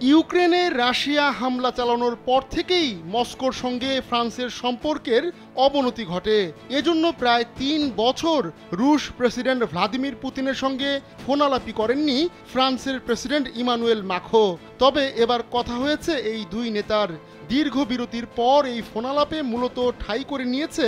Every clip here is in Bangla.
ইউক্রেনে রাশিয়া হামলা চালানোর পর থেকেই মস্কোর সঙ্গে ফ্রান্সের সম্পর্কের অবনতি ঘটে। এজন্য প্রায় ৩ বছর রুশ প্রেসিডেন্ট ভ্লাদিমির পুতিনের সঙ্গে ফোনালাপি করেননি ফ্রান্সের প্রেসিডেন্ট ইমানুয়েল মাখো। তবে এবার কথা হয়েছে এই দুই নেতার। দীর্ঘ বিরতির পর এই ফোনালাপে মূলত ঠাঁই করে নিয়েছে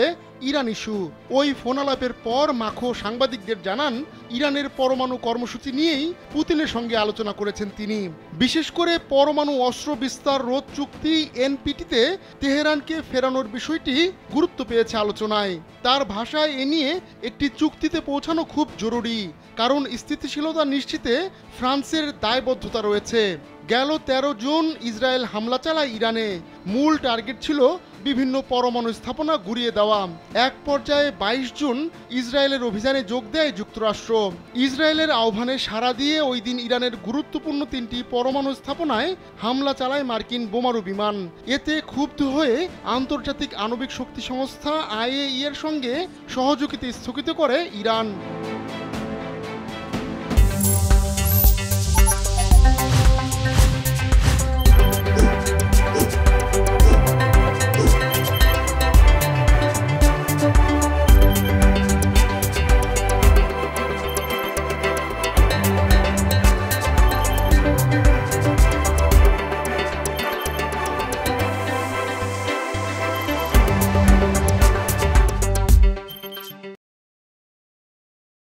ইরান ইস্যু। ওই ফোনালাপের পর মাখো সাংবাদিকদের জানান, ইরানের পরমাণু কর্মসূচি নিয়েই পুতিনের সঙ্গে আলোচনা করেছেন তিনি। বিশেষ করে পরমাণু অস্ত্র বিস্তার রোধ চুক্তি এনপিটিতে তেহরানকে ফেরানোর বিষয়টি গুরুত্ব পেয়েছে আলোচনায়। তার ভাষায় এ নিয়ে একটি চুক্তিতে পৌঁছানো খুব জরুরি, কারণ স্থিতিশীলতা নিশ্চিতে ফ্রান্সের দায়বদ্ধতা রয়েছে। গেল ১৩ জুন ইসরায়েল হামলা চালায় ইরানে। মূল টার্গেট ছিল বিভিন্ন পরমাণু স্থাপনা গুঁড়িয়ে দেওয়া। এক পর্যায়ে ২২ জুন ইসরায়েলের অভিযানে যোগ দেয় যুক্তরাষ্ট্র। ইসরায়েলের আহ্বানে সাড়া দিয়ে ওই দিন ইরানের গুরুত্বপূর্ণ ৩টি পরমাণু স্থাপনায় হামলা চালায় মার্কিন বোমারু বিমান। এতে ক্ষুব্ধ হয়ে আন্তর্জাতিক আণবিক শক্তি সংস্থা আইএইএর সঙ্গে সহযোগিতা স্থগিত করে ইরান।